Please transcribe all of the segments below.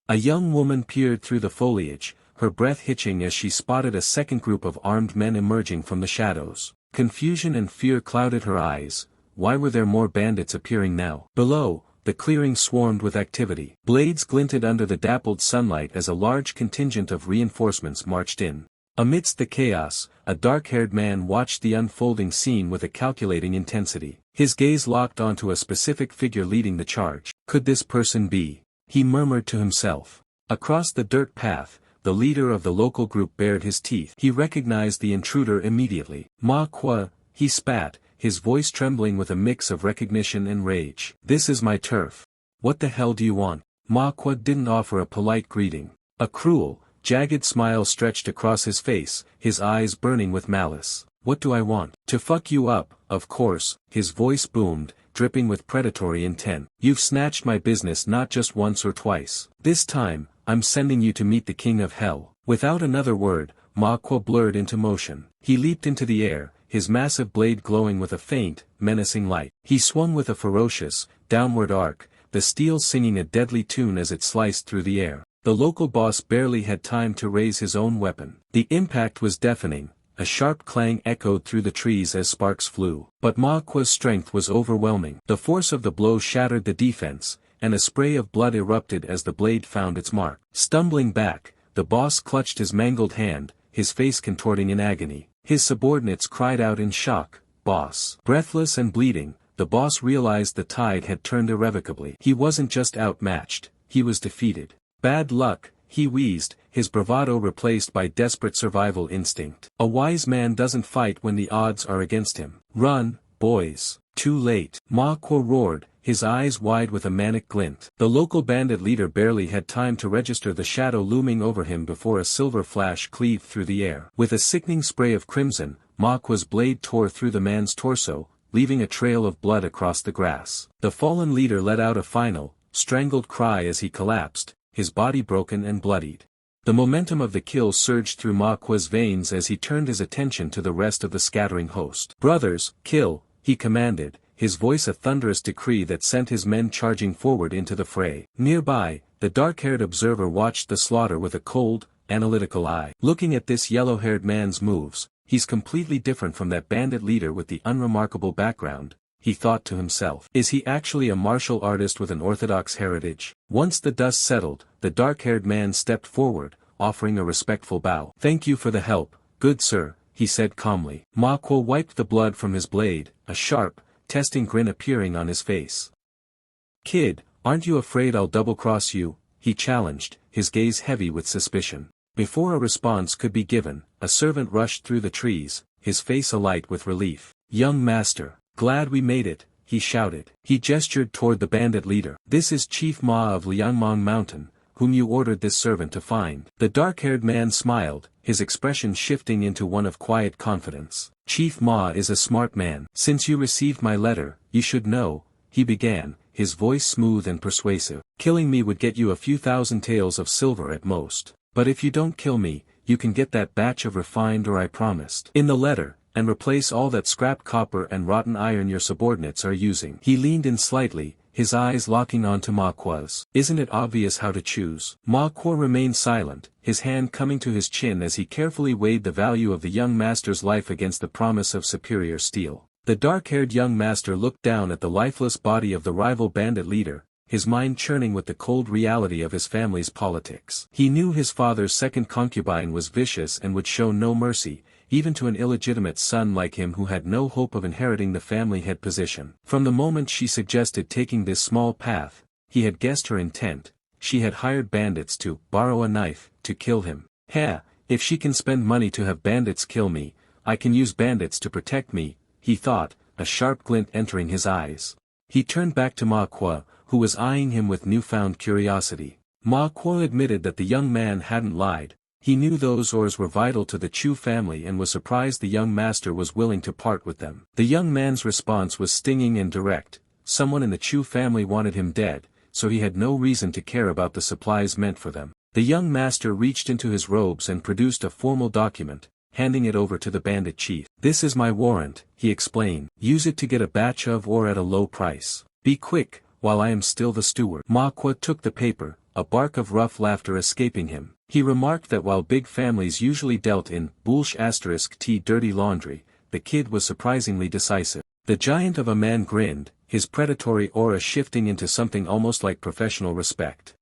A young woman peered through the foliage, her breath hitching as she spotted a second group of armed men emerging from the shadows. Confusion and fear clouded her eyes. Why were there more bandits appearing now? Below, the clearing swarmed with activity. Blades glinted under the dappled sunlight as a large contingent of reinforcements marched in. Amidst the chaos, a dark-haired man watched the unfolding scene with a calculating intensity. His gaze locked onto a specific figure leading the charge. Could this person be? He murmured to himself. Across the dirt path, the leader of the local group bared his teeth. He recognized the intruder immediately. Manhwa, he spat, his voice trembling with a mix of recognition and rage. This is my turf. What the hell do you want? Manhwa didn't offer a polite greeting. A cruel, jagged smile stretched across his face, his eyes burning with malice. What do I want? To fuck you up, of course, his voice boomed, dripping with predatory intent. You've snatched my business not just once or twice. This time, I'm sending you to meet the king of hell. Without another word, Manhwa blurred into motion. He leaped into the air, his massive blade glowing with a faint, menacing light. He swung with a ferocious, downward arc, the steel singing a deadly tune as it sliced through the air. The local boss barely had time to raise his own weapon. The impact was deafening, a sharp clang echoed through the trees as sparks flew. But Manhwa's strength was overwhelming. The force of the blow shattered the defense, and a spray of blood erupted as the blade found its mark. Stumbling back, the boss clutched his mangled hand, his face contorting in agony. His subordinates cried out in shock, "Boss!" Breathless and bleeding, the boss realized the tide had turned irrevocably. He wasn't just outmatched, he was defeated. Bad luck, he wheezed, his bravado replaced by desperate survival instinct. A wise man doesn't fight when the odds are against him. Run, boys. Too late. Manhwa roared, his eyes wide with a manic glint. The local bandit leader barely had time to register the shadow looming over him before a silver flash cleaved through the air. With a sickening spray of crimson, Manhwa's blade tore through the man's torso, leaving a trail of blood across the grass. The fallen leader let out a final, strangled cry as he collapsed, his body broken and bloodied. The momentum of the kill surged through Manhwa's veins as he turned his attention to the rest of the scattering host. "Brothers, kill," he commanded, his voice a thunderous decree that sent his men charging forward into the fray. Nearby, the dark-haired observer watched the slaughter with a cold, analytical eye. Looking at this yellow-haired man's moves, he's completely different from that bandit leader with the unremarkable background, he thought to himself. Is he actually a martial artist with an orthodox heritage? Once the dust settled, the dark-haired man stepped forward, offering a respectful bow. "Thank you for the help, good sir," he said calmly. Manhwa wiped the blood from his blade, a sharp, testing grin appearing on his face. "Kid, aren't you afraid I'll double-cross you?" he challenged, his gaze heavy with suspicion. Before a response could be given, a servant rushed through the trees, his face alight with relief. "Young master, glad we made it," he shouted. He gestured toward the bandit leader. "This is Chief Ma of Liangmong Mountain, whom you ordered this servant to find." The dark-haired man smiled, his expression shifting into one of quiet confidence. "Chief Ma is a smart man. Since you received my letter, you should know," he began, his voice smooth and persuasive. "Killing me would get you a few thousand taels of silver at most. But if you don't kill me, you can get that batch of refined ore I promised in the letter, and replace all that scrap copper and rotten iron your subordinates are using." He leaned in slightly, his eyes locking onto Manhwa's. "Isn't it obvious how to choose?" Manhwa remained silent, his hand coming to his chin as he carefully weighed the value of the young master's life against the promise of superior steel. The dark-haired young master looked down at the lifeless body of the rival bandit leader, his mind churning with the cold reality of his family's politics. He knew his father's second concubine was vicious and would show no mercy, even to an illegitimate son like him who had no hope of inheriting the family head position. From the moment she suggested taking this small path, he had guessed her intent. She had hired bandits to borrow a knife to kill him. If she can spend money to have bandits kill me, I can use bandits to protect me, he thought, a sharp glint entering his eyes. He turned back to Manhwa, who was eyeing him with newfound curiosity. Manhwa admitted that the young man hadn't lied. He knew those ores were vital to the Chu family and was surprised the young master was willing to part with them. The young man's response was stinging and direct. Someone in the Chu family wanted him dead, so he had no reason to care about the supplies meant for them. The young master reached into his robes and produced a formal document, handing it over to the bandit chief. "This is my warrant," he explained. "Use it to get a batch of ore at a low price. Be quick, while I am still the steward." Manhwa took the paper, a bark of rough laughter escaping him. He remarked that while big families usually dealt in *t dirty laundry, the kid was surprisingly decisive. The giant of a man grinned, his predatory aura shifting into something almost like professional respect.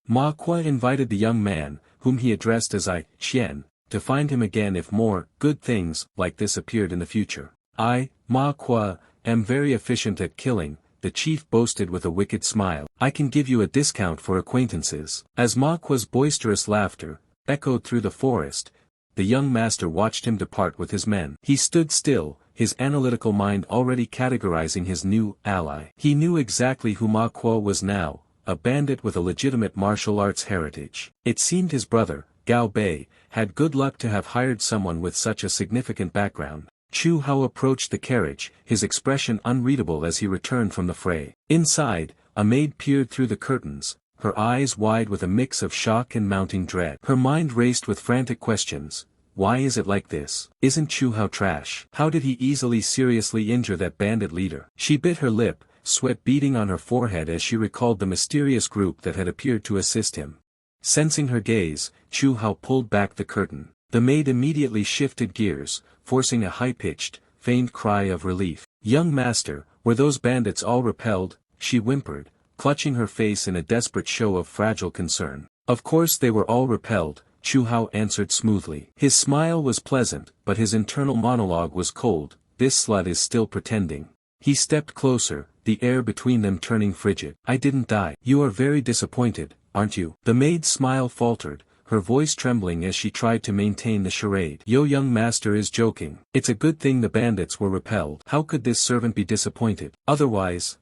Manhwa invited the young man, whom he addressed as Xian, to find him again if more good things like this appeared in the future. Manhwa, am very efficient at killing, the chief boasted with a wicked smile. I can give you a discount for acquaintances. As Manhwa's boisterous laughter echoed through the forest, the young master watched him depart with his men. He stood still, his analytical mind already categorizing his new ally. He knew exactly who Manhwa was now, a bandit with a legitimate martial arts heritage. It seemed his brother, Gao Bei, had good luck to have hired someone with such a significant background. Chu Hao approached the carriage, his expression unreadable as he returned from the fray. Inside, a maid peered through the curtains, her eyes wide with a mix of shock and mounting dread. Her mind raced with frantic questions. Why is it like this? Isn't Chu Hao trash? How did he easily seriously injure that bandit leader? She bit her lip, sweat beading on her forehead as she recalled the mysterious group that had appeared to assist him. Sensing her gaze, Chu Hao pulled back the curtain. The maid immediately shifted gears, forcing a high-pitched, feigned cry of relief. Young master, were those bandits all repelled? She whimpered, clutching her face in a desperate show of fragile concern. Of course they were all repelled, Chu Hao answered smoothly. His smile was pleasant, but his internal monologue was cold. This slut is still pretending. He stepped closer, the air between them turning frigid. I didn't die. You are very disappointed, aren't you? The maid's smile faltered, her voice trembling as she tried to maintain the charade. Yo, young master is joking. It's a good thing the bandits were repelled. How could this servant be disappointed? Otherwise,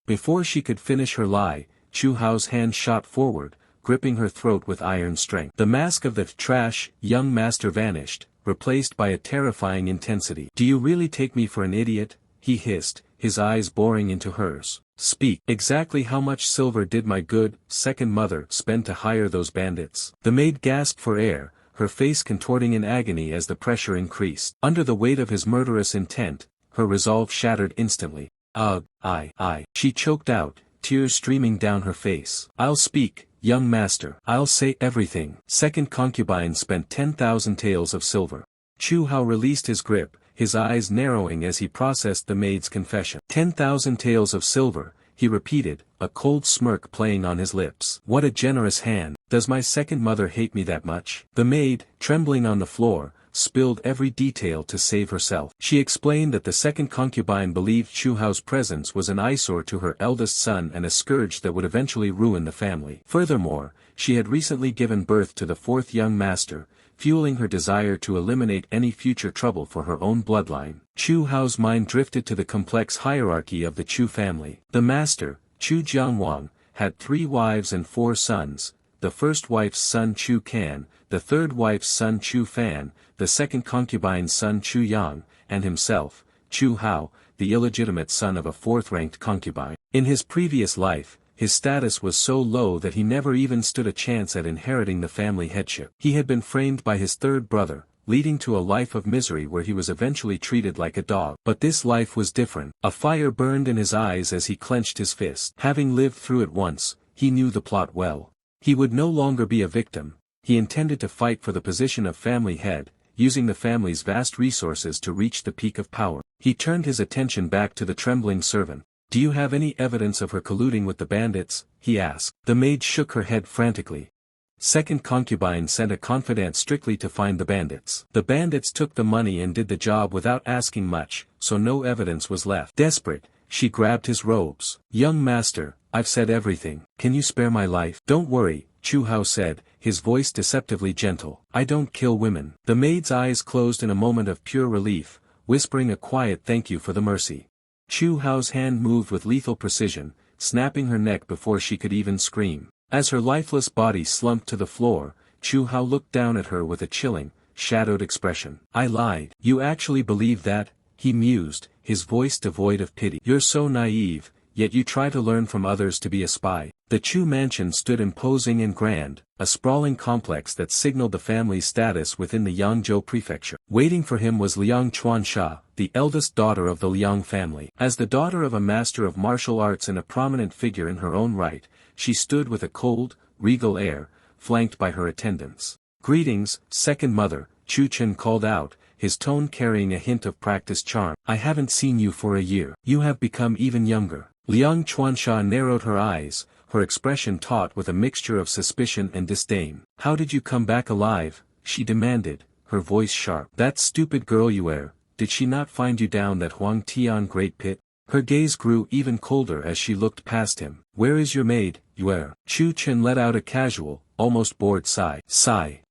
Before she could finish her lie, Chu Hao's hand shot forward, gripping her throat with iron strength. The mask of the trash young master vanished, replaced by a terrifying intensity. Do you really take me for an idiot? He hissed, his eyes boring into hers. Speak. Exactly how much silver did my good, second mother spend to hire those bandits? The maid gasped for air, her face contorting in agony as the pressure increased. Under the weight of his murderous intent, her resolve shattered instantly. Ugh, she choked out, tears streaming down her face. I'll speak, young master. I'll say everything. Second concubine spent 10,000 taels of silver. Chu Hao released his grip, his eyes narrowing as he processed the maid's confession. 10,000 taels of silver, he repeated, a cold smirk playing on his lips. What a generous hand. Does my second mother hate me that much? The maid, trembling on the floor, spilled every detail to save herself. She explained that the second concubine believed Chu Hao's presence was an eyesore to her eldest son and a scourge that would eventually ruin the family. Furthermore, she had recently given birth to the fourth young master, fueling her desire to eliminate any future trouble for her own bloodline. Chu Hao's mind drifted to the complex hierarchy of the Chu family. The master, Chu Jiangwang, had 3 wives and 4 sons, the first wife's son Chu Kan, the third wife's son Chu Fan, the second concubine's son Chu Yang, and himself, Chu Hao, the illegitimate son of a 4th-ranked concubine. In his previous life, his status was so low that he never even stood a chance at inheriting the family headship. He had been framed by his third brother, leading to a life of misery where he was eventually treated like a dog. But this life was different. A fire burned in his eyes as he clenched his fist. Having lived through it once, he knew the plot well. He would no longer be a victim. He intended to fight for the position of family head, using the family's vast resources to reach the peak of power. He turned his attention back to the trembling servant. Do you have any evidence of her colluding with the bandits? He asked. The maid shook her head frantically. Second concubine sent a confidant strictly to find the bandits. The bandits took the money and did the job without asking much, so no evidence was left. Desperate, she grabbed his robes. Young master, I've said everything. Can you spare my life? Don't worry, Chu Hao said, his voice deceptively gentle. I don't kill women. The maid's eyes closed in a moment of pure relief, whispering a quiet thank you for the mercy. Chu Hao's hand moved with lethal precision, snapping her neck before she could even scream. As her lifeless body slumped to the floor, Chu Hao looked down at her with a chilling, shadowed expression. I lied. You actually believe that? He mused, his voice devoid of pity. You're so naive, yet you try to learn from others to be a spy. The Chu mansion stood imposing and grand, a sprawling complex that signaled the family's status within the Yangzhou prefecture. Waiting for him was Liang Chuansha, the eldest daughter of the Liang family. As the daughter of a master of martial arts and a prominent figure in her own right, she stood with a cold, regal air, flanked by her attendants. "Greetings, second mother," Chu Chen called out, his tone carrying a hint of practiced charm. "I haven't seen you for a year. You have become even younger." Liang Chuansha narrowed her eyes, her expression taut with a mixture of suspicion and disdain. "How did you come back alive?" she demanded, her voice sharp. "That stupid girl Yue, did she not find you down that Huang Tian great pit?" Her gaze grew even colder as she looked past him. "Where is your maid, Yue?" Chu Chen let out a casual, almost bored sigh.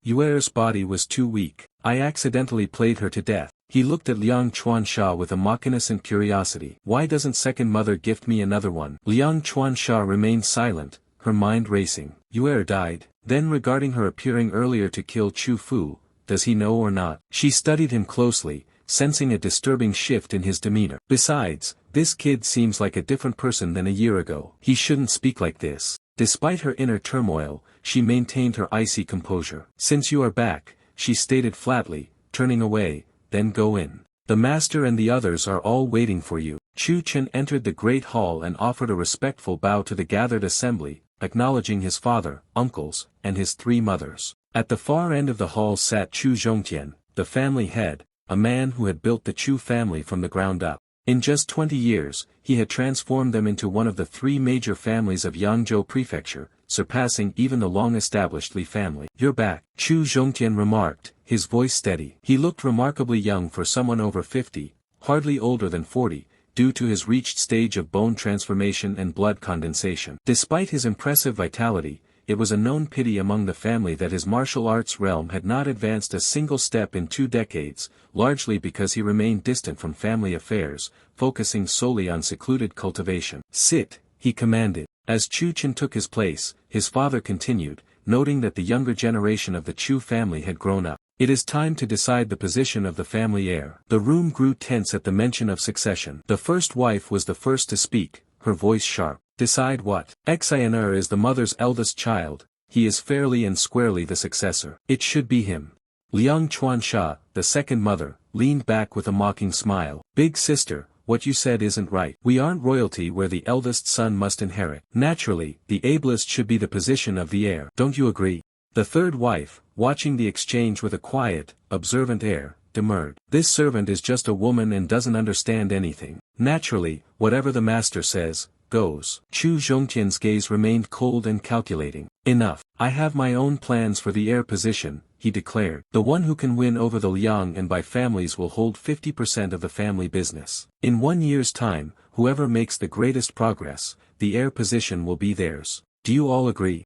Yue's body was too weak. "I accidentally played her to death." He looked at Liang Chuansha with a mock-innocent curiosity. "Why doesn't second mother gift me another one?" Liang Chuansha remained silent, her mind racing. "Yue died." Then regarding her appearing earlier to kill Chu Fu, "Does he know or not?" She studied him closely, sensing a disturbing shift in his demeanor. "Besides, this kid seems like a different person than a year ago. He shouldn't speak like this." Despite her inner turmoil, she maintained her icy composure. "Since you are back," she stated flatly, turning away, "then go in. The master and the others are all waiting for you." Chu Chen entered the great hall and offered a respectful bow to the gathered assembly, acknowledging his father, uncles, and his three mothers. At the far end of the hall sat Chu Zhongtian, the family head, a man who had built the Chu family from the ground up. In just 20 years, he had transformed them into one of the three major families of Yangzhou Prefecture, surpassing even the long-established Li family. "You're back," Chu Zhongtian remarked, his voice steady. He looked remarkably young for someone over 50, hardly older than 40, due to his reached stage of bone transformation and blood condensation. Despite his impressive vitality, it was a known pity among the family that his martial arts realm had not advanced a single step in 2 decades, largely because he remained distant from family affairs, focusing solely on secluded cultivation. "Sit," he commanded. As Chu Chen took his place, his father continued, noting that the younger generation of the Chu family had grown up. "It is time to decide the position of the family heir." The room grew tense at the mention of succession. The first wife was the first to speak, her voice sharp. "Decide what? Xian'er is the mother's eldest child, he is fairly and squarely the successor. It should be him." Liang Chuansha, the second mother, leaned back with a mocking smile. "Big sister, what you said isn't right. We aren't royalty where the eldest son must inherit. Naturally, the ablest should be the position of the heir. Don't you agree?" The third wife, watching the exchange with a quiet, observant air, demurred. "This servant is just a woman and doesn't understand anything. Naturally, whatever the master says, goes." Chu Zhongtian's gaze remained cold and calculating. "Enough. I have my own plans for the heir position," he declared. "The one who can win over the Liang and Bai families will hold 50% of the family business. In 1 year's time, whoever makes the greatest progress, the heir position will be theirs. Do you all agree?"